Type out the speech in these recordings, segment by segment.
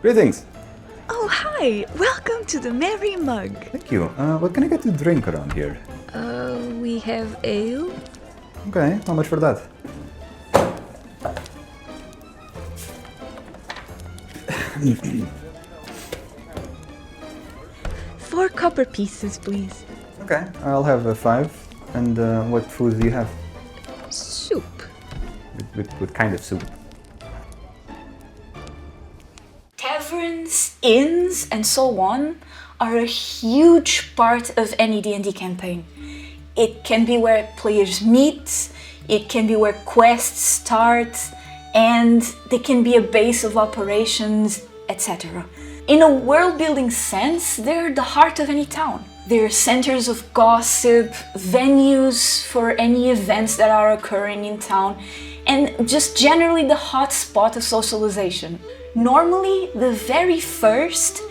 Greetings. Oh, hi! Welcome to the Merry Mug. Thank you. What can I get to drink around here? We have ale. Okay, how much for that? Four copper pieces, please. Okay, I'll have 5. And what foods do you have? Soup. What kind of soup? Taverns, inns, and so on are a huge part of any D&D campaign. It can be where players meet, it can be where quests start, and they can be a base of operations, etc. In a world-building sense, they're the heart of any town. They're centers of gossip, venues for any events that are occurring in town, and just generally the hot spot of socialization. Normally, the very first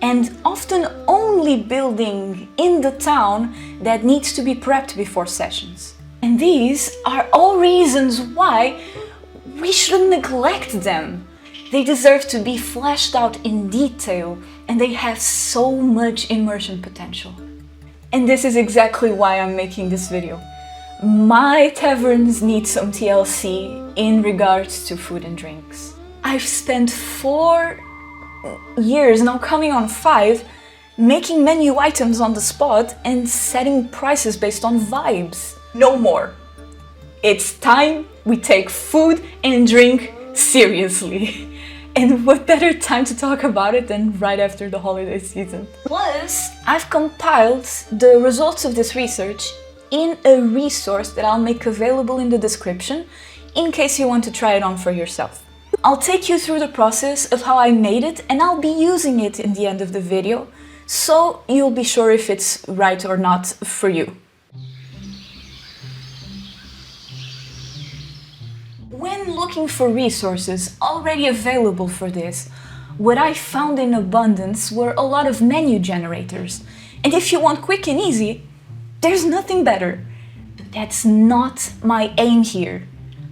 and often only building in the town that needs to be prepped before sessions. And these are all reasons why we shouldn't neglect them. They deserve to be fleshed out in detail, and they have so much immersion potential. And this is exactly why I'm making this video. My taverns need some TLC in regards to food and drinks. I've spent 4 years, now coming on 5, making menu items on the spot and setting prices based on vibes. No more. It's time we take food and drink seriously. And what better time to talk about it than right after the holiday season? Plus, I've compiled the results of this research in a resource that I'll make available in the description in case you want to try it on for yourself. I'll take you through the process of how I made it, and I'll be using it in the end of the video, so you'll be sure if it's right or not for you. When looking for resources already available for this, what I found in abundance were a lot of menu generators. And if you want quick and easy, there's nothing better. But that's not my aim here.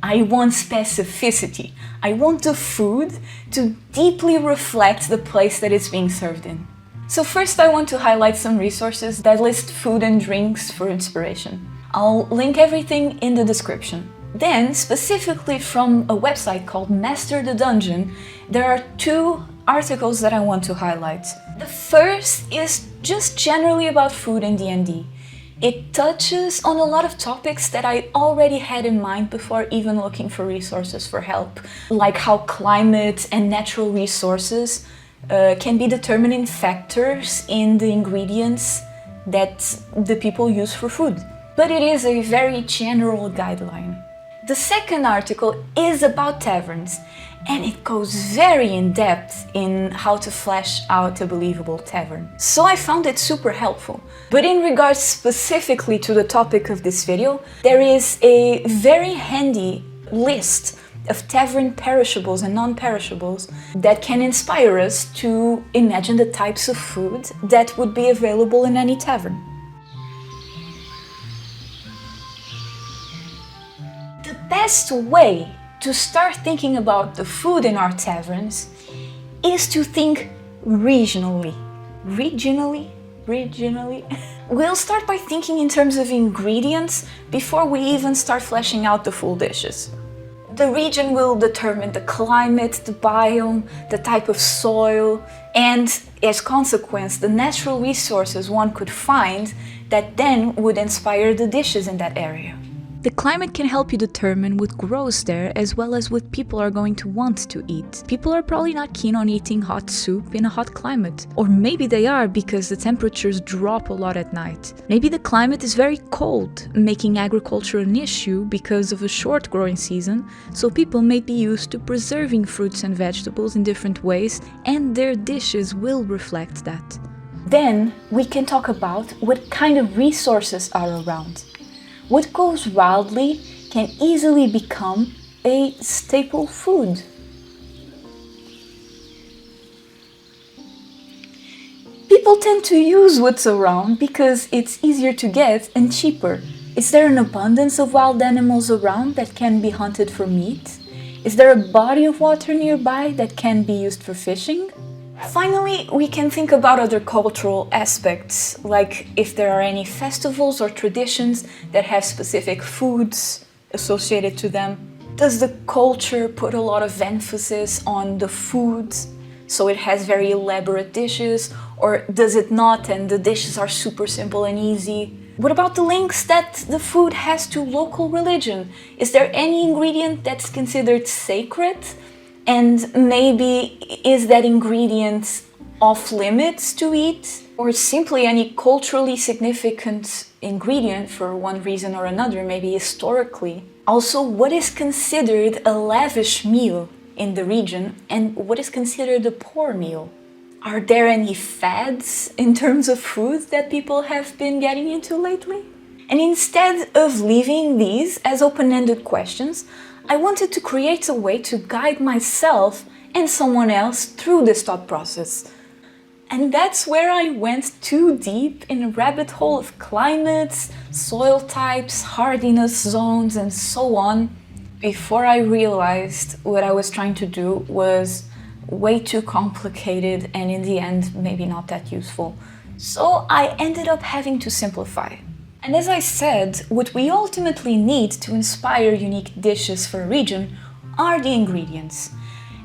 I want specificity. I want the food to deeply reflect the place that it's being served in. So first I want to highlight some resources that list food and drinks for inspiration. I'll link everything in the description. Then, specifically from a website called Master the Dungeon, there are 2 articles that I want to highlight. The first is just generally about food in D&D. It touches on a lot of topics that I already had in mind before even looking for resources for help, like how climate and natural resources can be determining factors in the ingredients that the people use for food. But it is a very general guideline. The second article is about taverns, and it goes very in depth in how to flesh out a believable tavern. So I found it super helpful. But in regards specifically to the topic of this video, there is a very handy list of tavern perishables and non-perishables that can inspire us to imagine the types of food that would be available in any tavern. The best way to start thinking about the food in our taverns is to think regionally. Regionally? We'll start by thinking in terms of ingredients before we even start fleshing out the full dishes. The region will determine the climate, the biome, the type of soil, and as consequence, the natural resources one could find that then would inspire the dishes in that area. The climate can help you determine what grows there as well as what people are going to want to eat. People are probably not keen on eating hot soup in a hot climate. Or maybe they are because the temperatures drop a lot at night. Maybe the climate is very cold, making agriculture an issue because of a short growing season, so people may be used to preserving fruits and vegetables in different ways, and their dishes will reflect that. Then we can talk about what kind of resources are around. What goes wildly can easily become a staple food. People tend to use what's around because it's easier to get and cheaper. Is there an abundance of wild animals around that can be hunted for meat? Is there a body of water nearby that can be used for fishing? Finally, we can think about other cultural aspects, like if there are any festivals or traditions that have specific foods associated to them. Does the culture put a lot of emphasis on the food, so it has very elaborate dishes, or does it not and the dishes are super simple and easy? What about the links that the food has to local religion? Is there any ingredient that's considered sacred? And maybe is that ingredient off limits to eat? Or simply any culturally significant ingredient for one reason or another, maybe historically? Also, what is considered a lavish meal in the region and what is considered a poor meal? Are there any fads in terms of food that people have been getting into lately? And instead of leaving these as open-ended questions, I wanted to create a way to guide myself and someone else through this thought process. And that's where I went too deep in a rabbit hole of climates, soil types, hardiness zones, and so on, before I realized what I was trying to do was way too complicated and in the end maybe not that useful. So I ended up having to simplify. And as I said, what we ultimately need to inspire unique dishes for a region are the ingredients.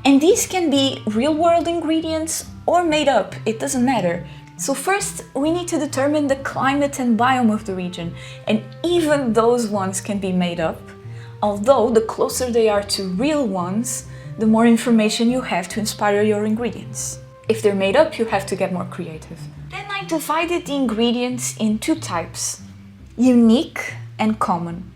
And these can be real-world ingredients or made up, it doesn't matter. So first, we need to determine the climate and biome of the region, and even those ones can be made up, although the closer they are to real ones, the more information you have to inspire your ingredients. If they're made up, you have to get more creative. Then I divided the ingredients in two types: unique and common.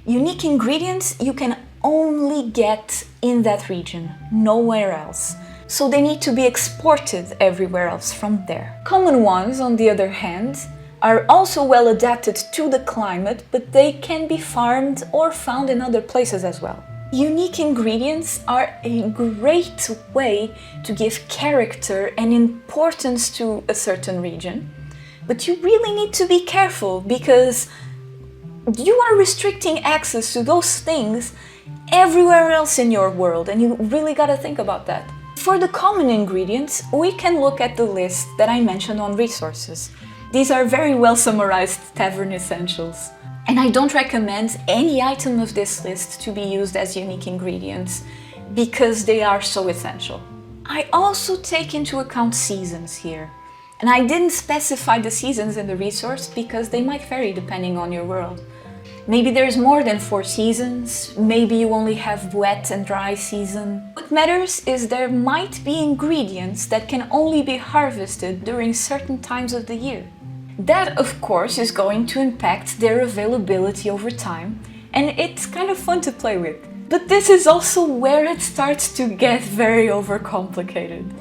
Unique ingredients you can only get in that region, nowhere else. So they need to be exported everywhere else from there. Common ones, on the other hand, are also well adapted to the climate, but they can be farmed or found in other places as well. Unique ingredients are a great way to give character and importance to a certain region, but you really need to be careful because you are restricting access to those things everywhere else in your world, and you really gotta think about that. For the common ingredients, we can look at the list that I mentioned on resources. These are very well summarized tavern essentials. And I don't recommend any item of this list to be used as unique ingredients because they are so essential. I also take into account seasons here. And I didn't specify the seasons in the resource because they might vary depending on your world. Maybe there's more than 4 seasons, maybe you only have wet and dry season. What matters is there might be ingredients that can only be harvested during certain times of the year. That, of course, is going to impact their availability over time, and it's kind of fun to play with. But this is also where it starts to get very overcomplicated.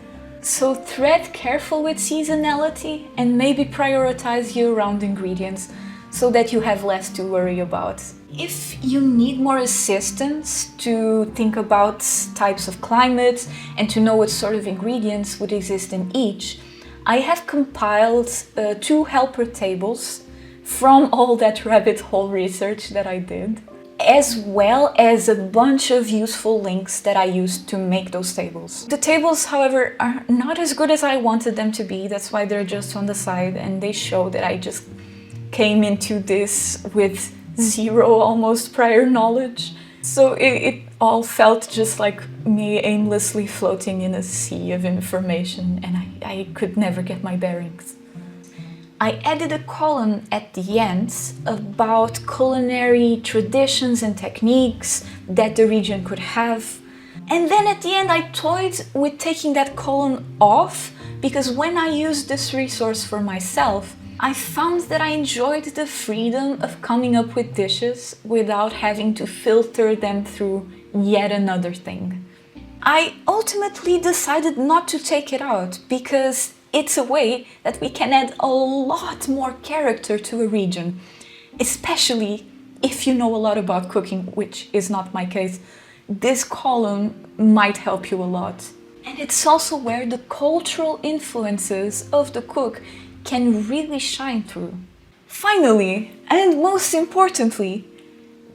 So tread careful with seasonality and maybe prioritize year-round ingredients so that you have less to worry about. If you need more assistance to think about types of climates and to know what sort of ingredients would exist in each, I have compiled 2 helper tables from all that rabbit hole research that I did, as well as a bunch of useful links that I used to make those tables. The tables, however, are not as good as I wanted them to be, that's why they're just on the side, and they show that I just came into this with zero almost prior knowledge. So it all felt just like me aimlessly floating in a sea of information, and I could never get my bearings. I added a column at the end about culinary traditions and techniques that the region could have. And then at the end I toyed with taking that column off, because when I used this resource for myself, I found that I enjoyed the freedom of coming up with dishes without having to filter them through yet another thing. I ultimately decided not to take it out because it's a way that we can add a lot more character to a region, especially if you know a lot about cooking, which is not my case. This column might help you a lot. And it's also where the cultural influences of the cook can really shine through. Finally, and most importantly,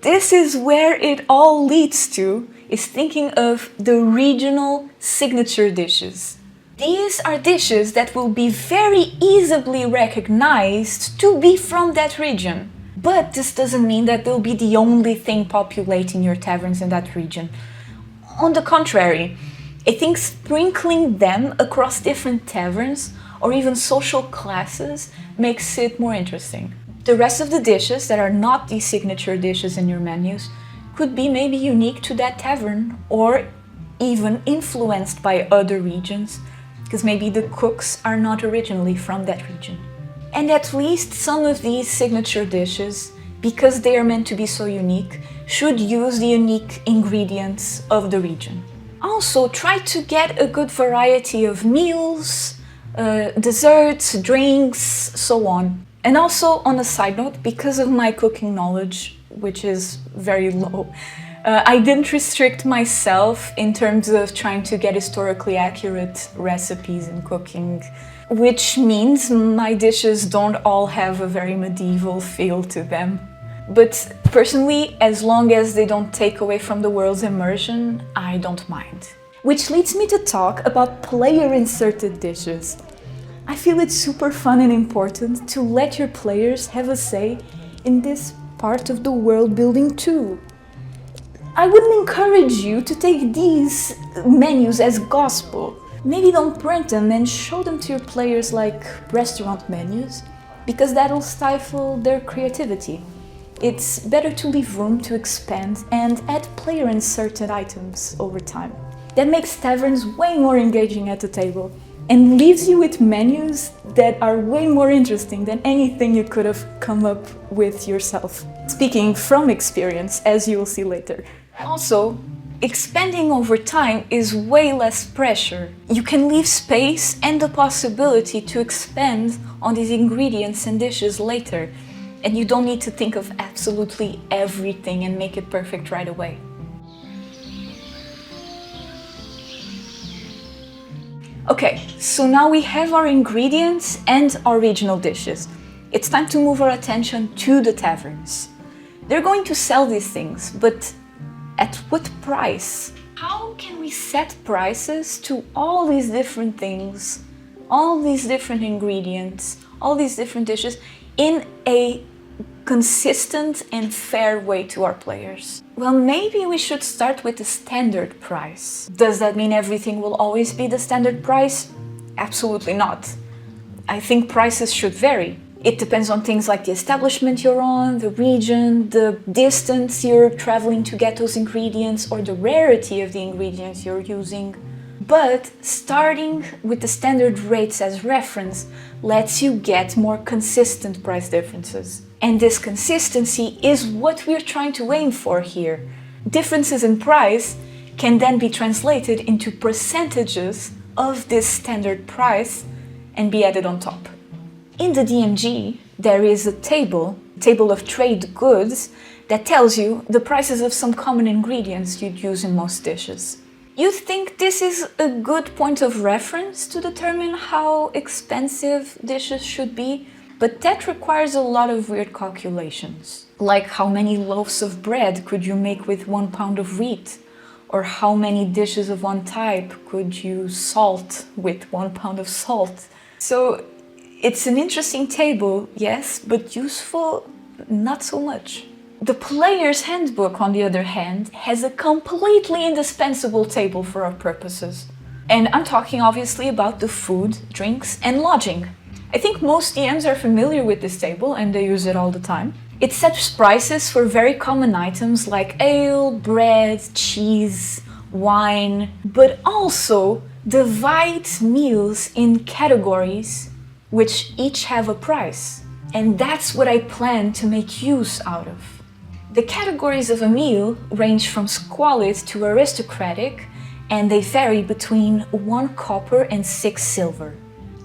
this is where it all leads to is thinking of the regional signature dishes. These are dishes that will be very easily recognized to be from that region. But this doesn't mean that they'll be the only thing populating your taverns in that region. On the contrary, I think sprinkling them across different taverns or even social classes makes it more interesting. The rest of the dishes that are not these signature dishes in your menus could be maybe unique to that tavern or even influenced by other regions, because maybe the cooks are not originally from that region. And at least some of these signature dishes, because they are meant to be so unique, should use the unique ingredients of the region. Also, try to get a good variety of meals, desserts, drinks, so on. And also, on a side note, because of my cooking knowledge, which is very low, I didn't restrict myself in terms of trying to get historically accurate recipes in cooking, which means my dishes don't all have a very medieval feel to them. But personally, as long as they don't take away from the world's immersion, I don't mind. Which leads me to talk about player-inserted dishes. I feel it's super fun and important to let your players have a say in this part of the world building too. I wouldn't encourage you to take these menus as gospel. Maybe don't print them and show them to your players like restaurant menus, because that'll stifle their creativity. It's better to leave room to expand and add player-inserted items over time. That makes taverns way more engaging at the table and leaves you with menus that are way more interesting than anything you could have come up with yourself. Speaking from experience, as you will see later. Also, expanding over time is way less pressure. You can leave space and the possibility to expand on these ingredients and dishes later, and you don't need to think of absolutely everything and make it perfect right away. Okay, so now we have our ingredients and our regional dishes. It's time to move our attention to the taverns. They're going to sell these things, but at what price? How can we set prices to all these different things, all these different ingredients, all these different dishes in a consistent and fair way to our players? Well, maybe we should start with the standard price. Does that mean everything will always be the standard price? Absolutely not. I think prices should vary. It depends on things like the establishment you're on, the region, the distance you're traveling to get those ingredients, or the rarity of the ingredients you're using. But starting with the standard rates as reference lets you get more consistent price differences. And this consistency is what we're trying to aim for here. Differences in price can then be translated into percentages of this standard price and be added on top. In the DMG, there is a table of trade goods that tells you the prices of some common ingredients you'd use in most dishes. You'd think this is a good point of reference to determine how expensive dishes should be, but that requires a lot of weird calculations. Like how many loaves of bread could you make with 1 pound of wheat? Or how many dishes of one type could you salt with 1 pound of salt? So it's an interesting table, yes, but useful, not so much. The player's handbook, on the other hand, has a completely indispensable table for our purposes. And I'm talking obviously about the food, drinks, and lodging. I think most DMs are familiar with this table and they use it all the time. It sets prices for very common items like ale, bread, cheese, wine, but also divides meals in categories which each have a price. And that's what I plan to make use out of. The categories of a meal range from squalid to aristocratic, and they vary between 1 copper and 6 silver.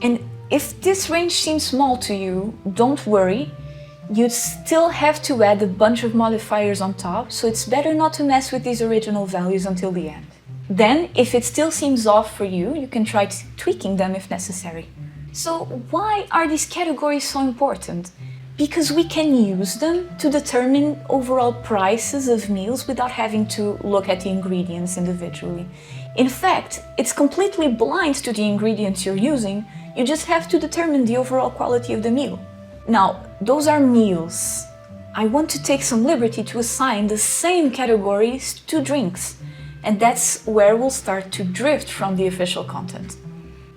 And if this range seems small to you, don't worry. You'd still have to add a bunch of modifiers on top, so it's better not to mess with these original values until the end. Then, if it still seems off for you, you can try tweaking them if necessary. So why are these categories so important? Because we can use them to determine overall prices of meals without having to look at the ingredients individually. In fact, it's completely blind to the ingredients you're using, you just have to determine the overall quality of the meal. Now, those are meals. I want to take some liberty to assign the same categories to drinks, and that's where we'll start to drift from the official content.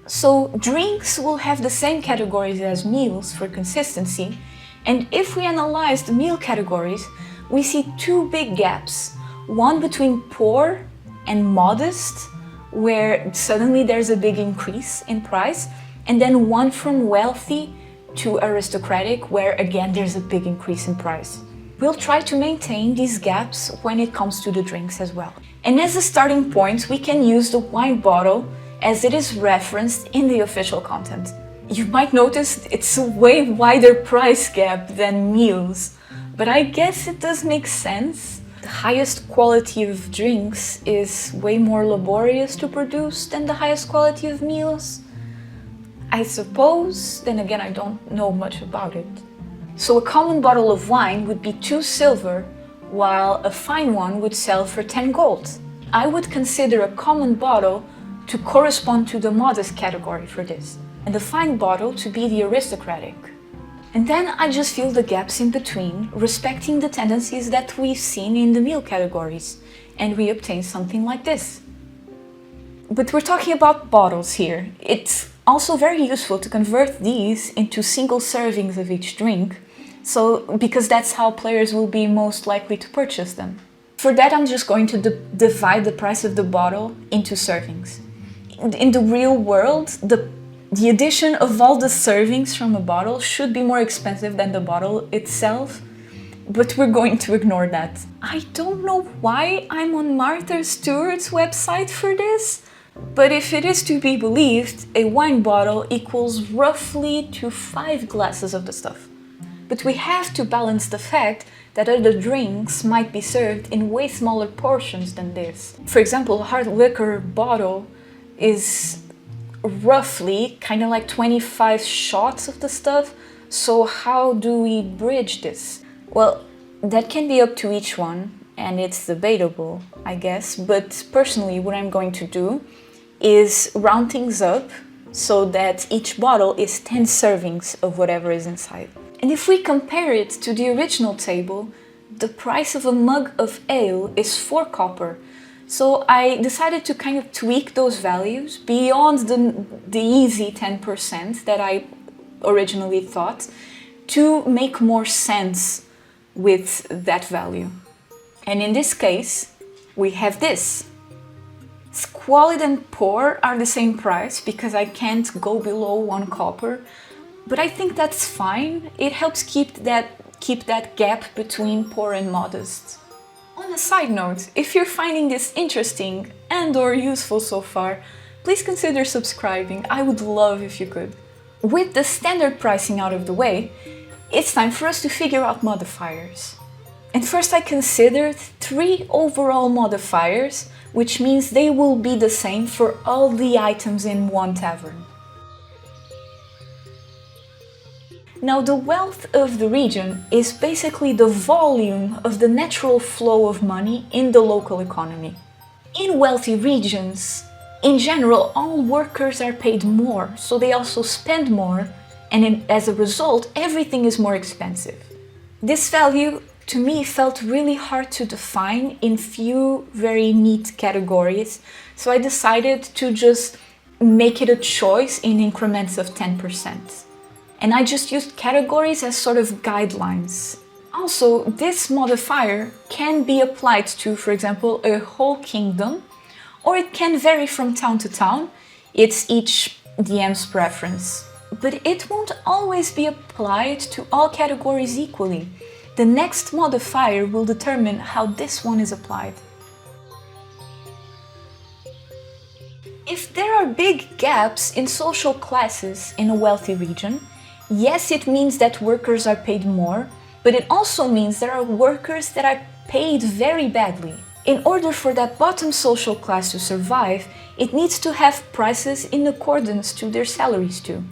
So, drinks will have the same categories as meals for consistency, and if we analyze the meal categories, we see two big gaps. One between poor and modest, where suddenly there's a big increase in price, and then one from wealthy to aristocratic, where again there's a big increase in price. We'll try to maintain these gaps when it comes to the drinks as well. And as a starting point, we can use the wine bottle as it is referenced in the official content. You might notice it's a way wider price gap than meals, but I guess it does make sense. The highest quality of drinks is way more laborious to produce than the highest quality of meals, I suppose. Then again, I don't know much about it. So a common bottle of wine would be 2 silver, while a fine one would sell for 10 gold. I would consider a common bottle to correspond to the modest category for this, and the fine bottle to be the aristocratic. And then I just fill the gaps in between, respecting the tendencies that we've seen in the meal categories, and we obtain something like this. But we're talking about bottles here. It's also very useful to convert these into single servings of each drink, because that's how players will be most likely to purchase them. For that, I'm just going to divide the price of the bottle into servings. In the real world, the addition of all the servings from a bottle should be more expensive than the bottle itself, but we're going to ignore that. I don't know why I'm on Martha Stewart's website for this, but if it is to be believed, a wine bottle equals roughly to 5 glasses of the stuff. But we have to balance the fact that other drinks might be served in way smaller portions than this. For example, a hard liquor bottle is roughly kind of like 25 shots of the stuff. So how do we bridge this? Well, that can be up to each one, and it's debatable, I guess. But personally, what I'm going to do is round things up so that each bottle is 10 servings of whatever is inside. And if we compare it to the original table, the price of a mug of ale is 4 copper. So I decided to kind of tweak those values beyond the easy 10% that I originally thought to make more sense with that value. And in this case, we have this. Squalid and poor are the same price because I can't go below 1 copper, but I think that's fine. It helps keep that gap between poor and modest. On a side note, if you're finding this interesting and/or useful so far, please consider subscribing. I would love if you could. With the standard pricing out of the way, it's time for us to figure out modifiers. And first I considered 3 overall modifiers, which means they will be the same for all the items in one tavern. Now, the wealth of the region is basically the volume of the natural flow of money in the local economy. In wealthy regions, in general, all workers are paid more, so they also spend more, and as a result, everything is more expensive. This value, to me, felt really hard to define in few very neat categories, so I decided to just make it a choice in increments of 10%. And I just used categories as sort of guidelines. Also, this modifier can be applied to, for example, a whole kingdom, or it can vary from town to town. It's each DM's preference. But it won't always be applied to all categories equally. The next modifier will determine how this one is applied. If there are big gaps in social classes in a wealthy region, yes, it means that workers are paid more, but it also means there are workers that are paid very badly. In order for that bottom social class to survive, it needs to have prices in accordance to their salaries too.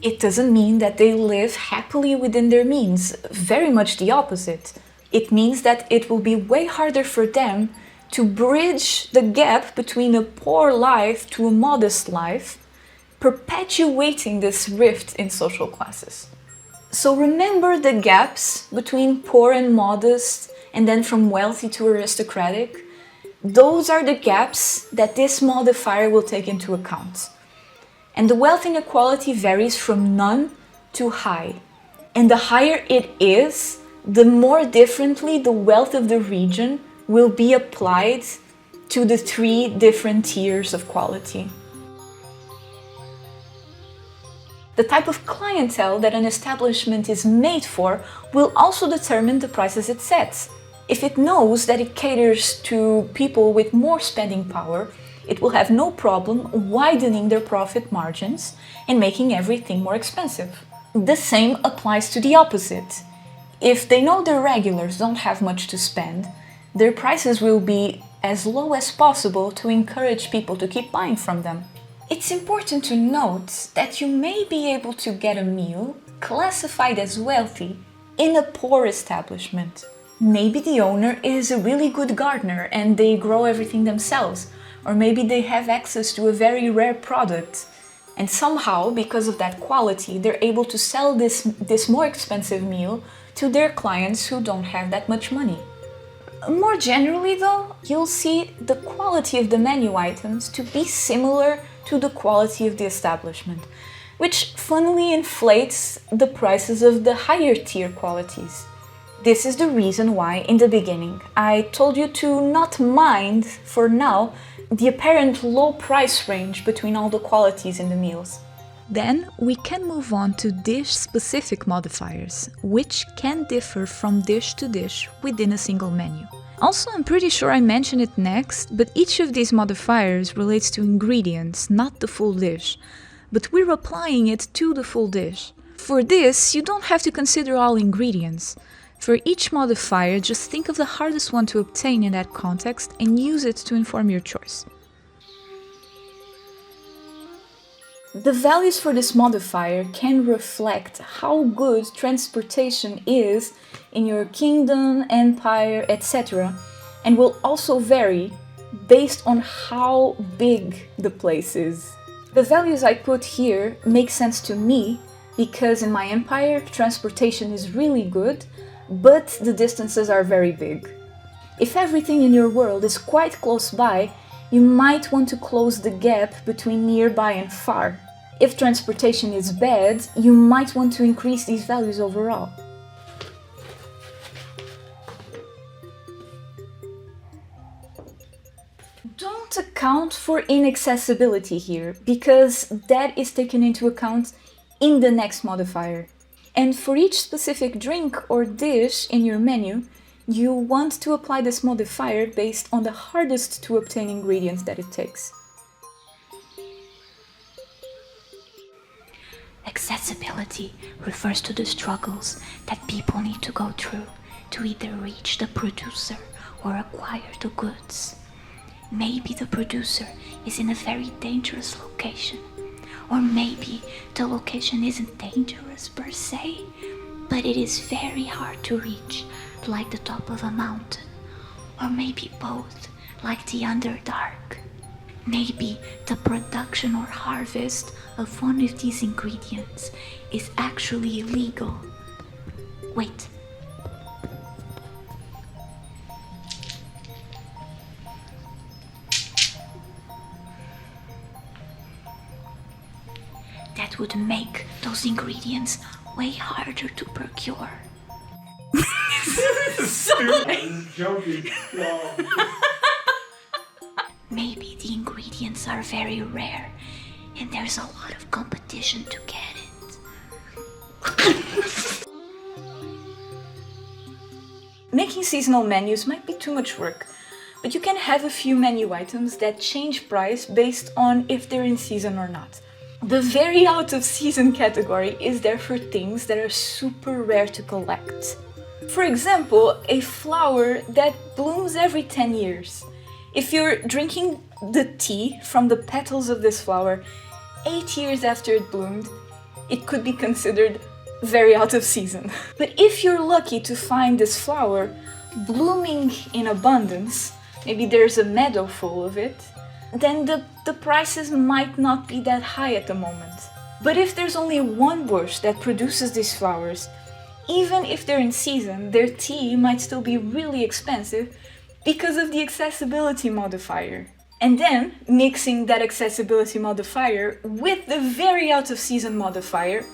It doesn't mean that they live happily within their means, very much the opposite. It means that it will be way harder for them to bridge the gap between a poor life to a modest life, perpetuating this rift in social classes. So remember the gaps between poor and modest, and then from wealthy to aristocratic. Those are the gaps that this modifier will take into account. And the wealth inequality varies from none to high. And the higher it is, the more differently the wealth of the region will be applied to the 3 different tiers of quality. The type of clientele that an establishment is made for will also determine the prices it sets. If it knows that it caters to people with more spending power, it will have no problem widening their profit margins and making everything more expensive. The same applies to the opposite. If they know their regulars don't have much to spend, their prices will be as low as possible to encourage people to keep buying from them. It's important to note that you may be able to get a meal classified as wealthy in a poor establishment. Maybe the owner is a really good gardener and they grow everything themselves, or maybe they have access to a very rare product. And somehow, because of that quality, they're able to sell this more expensive meal to their clients who don't have that much money. More generally though, you'll see the quality of the menu items to be similar to the quality of the establishment, which funnily inflates the prices of the higher tier qualities. This is the reason why, in the beginning, I told you to not mind, for now, the apparent low price range between all the qualities in the meals. Then we can move on to dish-specific modifiers, which can differ from dish to dish within a single menu. Also, I'm pretty sure I mentioned it next, but each of these modifiers relates to ingredients, not the full dish, but we're applying it to the full dish. For this, you don't have to consider all ingredients. For each modifier, just think of the hardest one to obtain in that context and use it to inform your choice. The values for this modifier can reflect how good transportation is in your kingdom, empire, etc., and will also vary based on how big the place is. The values I put here make sense to me because in my empire transportation is really good, but the distances are very big. If everything in your world is quite close by, you might want to close the gap between nearby and far. If transportation is bad, you might want to increase these values overall. Don't account for inaccessibility here, because that is taken into account in the next modifier. And for each specific drink or dish in your menu, you want to apply this modifier based on the hardest to obtain ingredients that it takes. Accessibility refers to the struggles that people need to go through to either reach the producer or acquire the goods. Maybe the producer is in a very dangerous location, or maybe the location isn't dangerous per se, but it is very hard to reach, like the top of a mountain, or maybe both, like the Underdark. Maybe the production or harvest of one of these ingredients is actually illegal. Wait. That would make those ingredients way harder to procure. Maybe the ingredients are very rare and there's a lot of competition to get it. Making seasonal menus might be too much work, but you can have a few menu items that change price based on if they're in season or not. The very out of season category is there for things that are super rare to collect. For example, a flower that blooms every 10 years. If you're drinking the tea from the petals of this flower 8 years after it bloomed, it could be considered very out of season. But if you're lucky to find this flower blooming in abundance, maybe there's a meadow full of it, then the prices might not be that high at the moment. But if there's only one bush that produces these flowers, even if they're in season, their tea might still be really expensive because of the accessibility modifier. And then, mixing that accessibility modifier with the very out of season modifier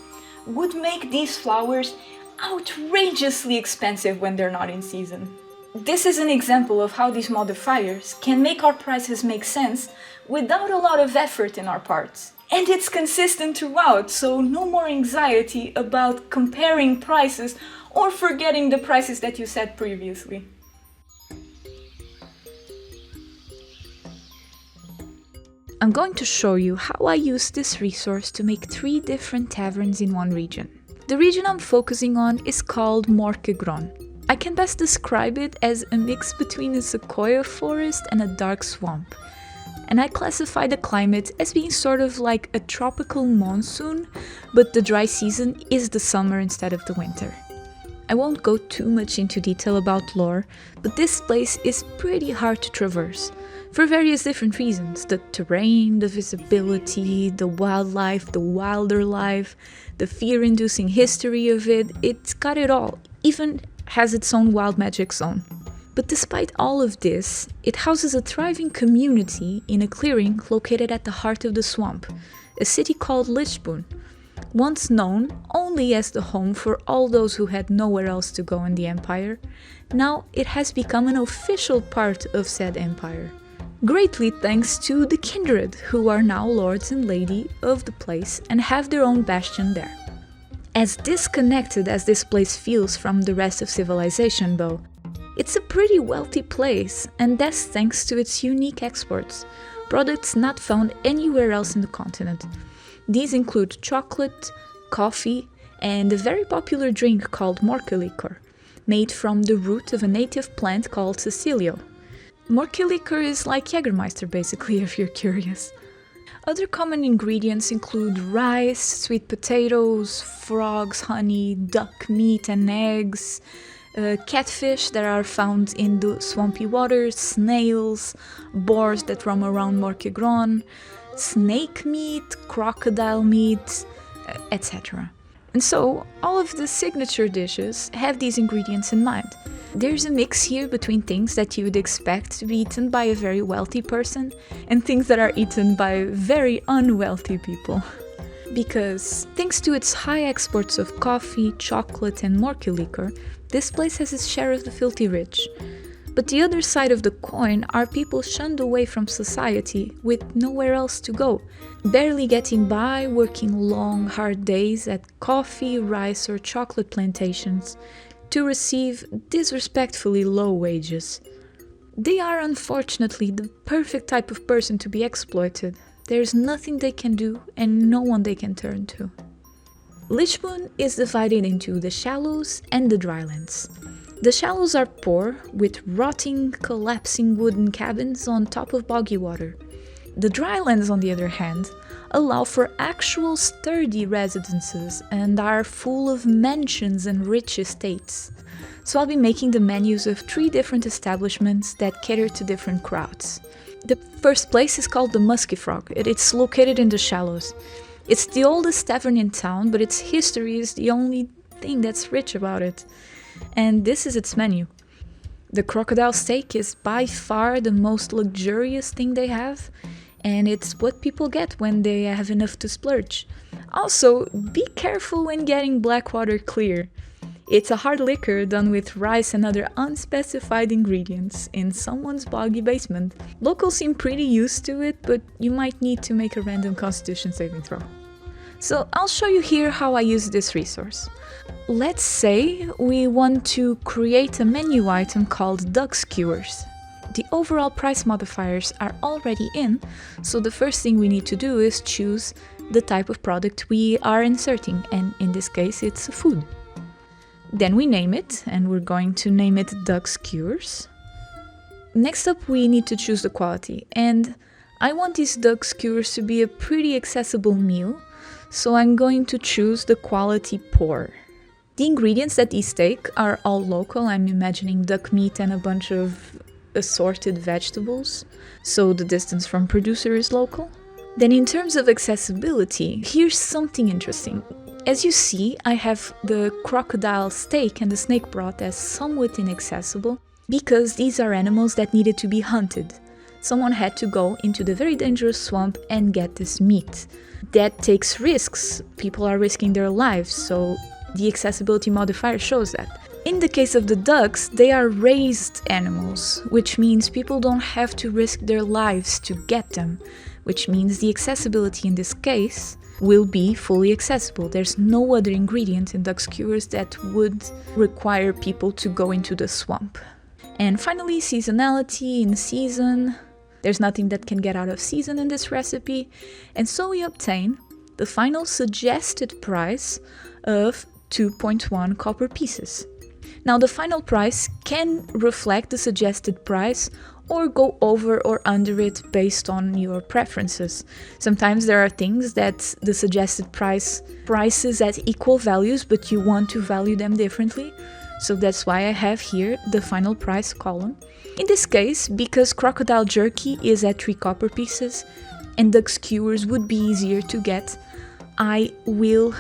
would make these flowers outrageously expensive when they're not in season. This is an example of how these modifiers can make our prices make sense without a lot of effort in our parts. And it's consistent throughout, so no more anxiety about comparing prices or forgetting the prices that you set previously. I'm going to show you how I use this resource to make 3 different taverns in one region. The region I'm focusing on is called Morkegron. I can best describe it as a mix between a sequoia forest and a dark swamp. And I classify the climate as being sort of like a tropical monsoon, but the dry season is the summer instead of the winter. I won't go too much into detail about lore, but this place is pretty hard to traverse, for various different reasons. The terrain, the visibility, the wildlife, the wilder life, the fear-inducing history of it, it's got it all, even has its own wild magic zone. But despite all of this, it houses a thriving community in a clearing located at the heart of the swamp, a city called Lichbun, once known only as the home for all those who had nowhere else to go in the empire. Now it has become an official part of said empire, greatly thanks to the Kindred, who are now lords and lady of the place and have their own bastion there. As disconnected as this place feels from the rest of civilization though, it's a pretty wealthy place, and that's thanks to its unique exports, products not found anywhere else in the continent. These include chocolate, coffee, and a very popular drink called morkelikor, made from the root of a native plant called cecilio. Morkelikor is like Jägermeister basically, if you're curious. Other common ingredients include rice, sweet potatoes, frogs, honey, duck meat and eggs, catfish that are found in the swampy waters, snails, boars that roam around Morkegron, snake meat, crocodile meat, etc. And so, all of the signature dishes have these ingredients in mind. There's a mix here between things that you would expect to be eaten by a very wealthy person and things that are eaten by very unwealthy people. Because, thanks to its high exports of coffee, chocolate and morkelikor, this place has its share of the filthy rich. But the other side of the coin are people shunned away from society with nowhere else to go, barely getting by, working long, hard days at coffee, rice or chocolate plantations to receive disrespectfully low wages. They are unfortunately the perfect type of person to be exploited. There's nothing they can do and no one they can turn to. Lichbun is divided into the shallows and the drylands. The shallows are poor, with rotting, collapsing wooden cabins on top of boggy water. The drylands, on the other hand, allow for actual sturdy residences and are full of mansions and rich estates. So I'll be making the menus of 3 different establishments that cater to different crowds. The first place is called the Musky Frog. It's located in the shallows. It's the oldest tavern in town, but its history is the only thing that's rich about it. And this is its menu. The crocodile steak is by far the most luxurious thing they have, and it's what people get when they have enough to splurge. Also, be careful when getting Blackwater Clear. It's a hard liquor done with rice and other unspecified ingredients in someone's boggy basement. Locals seem pretty used to it, but you might need to make a random constitution saving throw. So I'll show you here how I use this resource. Let's say we want to create a menu item called duck skewers. The overall price modifiers are already in, so the first thing we need to do is choose the type of product we are inserting, and in this case it's a food. Then we name it, and we're going to name it duck skewers. Next up we need to choose the quality, and I want these duck skewers to be a pretty accessible meal, so I'm going to choose the quality pour. The ingredients that these take are all local. I'm imagining duck meat and a bunch of assorted vegetables, so the distance from producer is local. Then in terms of accessibility, here's something interesting. As you see, I have the crocodile steak and the snake broth as somewhat inaccessible because these are animals that needed to be hunted. Someone had to go into the very dangerous swamp and get this meat. That takes risks. People are risking their lives, so the accessibility modifier shows that. In the case of the ducks, they are raised animals, which means people don't have to risk their lives to get them, which means the accessibility in this case will be fully accessible. There's no other ingredient in duck skewers that would require people to go into the swamp. And finally, seasonality in season. There's nothing that can get out of season in this recipe, and so we obtain the final suggested price of 2.1 copper pieces. Now the final price can reflect the suggested price or go over or under it based on your preferences. Sometimes there are things that the suggested prices at equal values, but you want to value them differently. So that's why I have here the final price column. In this case, because crocodile jerky is at 3 copper pieces and duck skewers would be easier to get, I will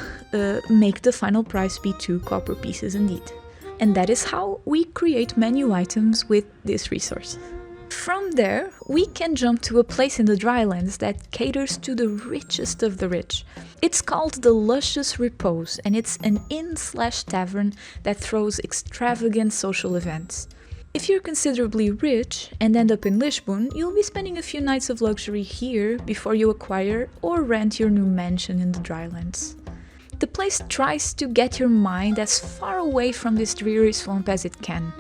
make the final price be 2 copper pieces indeed. And that is how we create menu items with this resource. From there, we can jump to a place in the drylands that caters to the richest of the rich. It's called the Luscious Repose, and it's an inn/tavern that throws extravagant social events. If you're considerably rich and end up in Lisbon, you'll be spending a few nights of luxury here before you acquire or rent your new mansion in the drylands. The place tries to get your mind as far away from this dreary swamp as it can.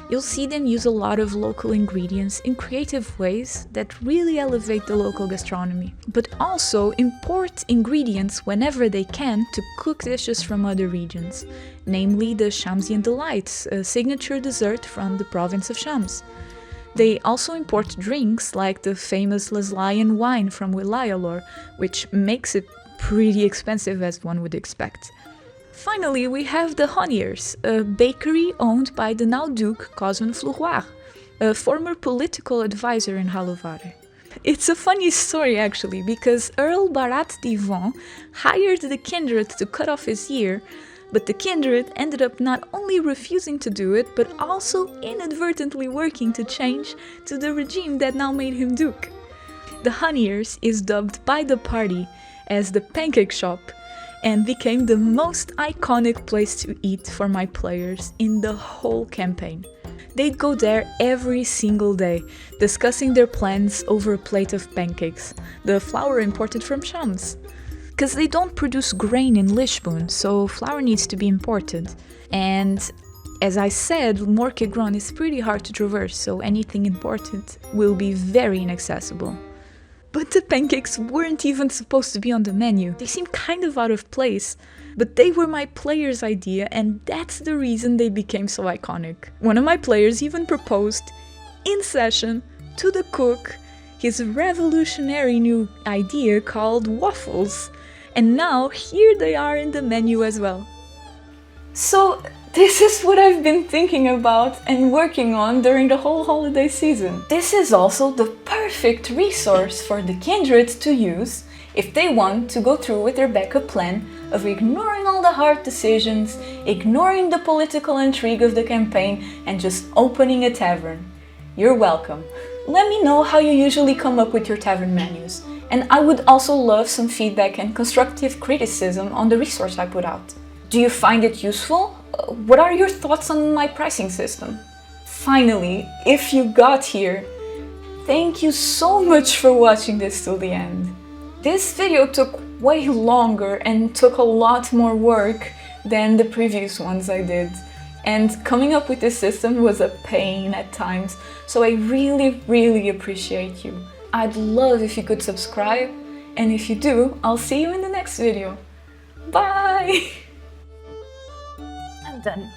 You'll see them use a lot of local ingredients in creative ways that really elevate the local gastronomy, but also import ingredients whenever they can to cook dishes from other regions, namely the Shamsian Delights, a signature dessert from the province of Shams. They also import drinks like the famous Leslian wine from Wilayalor, which makes it pretty expensive as one would expect. Finally, we have the Honniers, a bakery owned by the now Duke Cosme Flouroir, a former political advisor in Halovare. It's a funny story actually, because Earl Barat Divan hired the Kindred to cut off his ear, but the Kindred ended up not only refusing to do it, but also inadvertently working to change to the regime that now made him Duke. The Honniers is dubbed by the party as the pancake shop and became the most iconic place to eat for my players in the whole campaign. They'd go there every single day, discussing their plans over a plate of pancakes, the flour imported from Shams. Because they don't produce grain in Lisbon, so flour needs to be imported. And as I said, Morkegron is pretty hard to traverse, so anything imported will be very inaccessible. But the pancakes weren't even supposed to be on the menu. They seemed kind of out of place, but they were my player's idea, and that's the reason they became so iconic. One of my players even proposed, in session, to the cook, his revolutionary new idea called waffles. And now here they are in the menu as well. So this is what I've been thinking about and working on during the whole holiday season. This is also the perfect resource for the Kindred to use if they want to go through with their backup plan of ignoring all the hard decisions, ignoring the political intrigue of the campaign, and just opening a tavern. You're welcome. Let me know how you usually come up with your tavern menus, and I would also love some feedback and constructive criticism on the resource I put out. Do you find it useful? What are your thoughts on my pricing system? Finally, if you got here, thank you so much for watching this till the end. This video took way longer and took a lot more work than the previous ones I did. And coming up with this system was a pain at times, so I really appreciate you. I'd love if you could subscribe, and if you do, I'll see you in the next video. Bye! I'm done.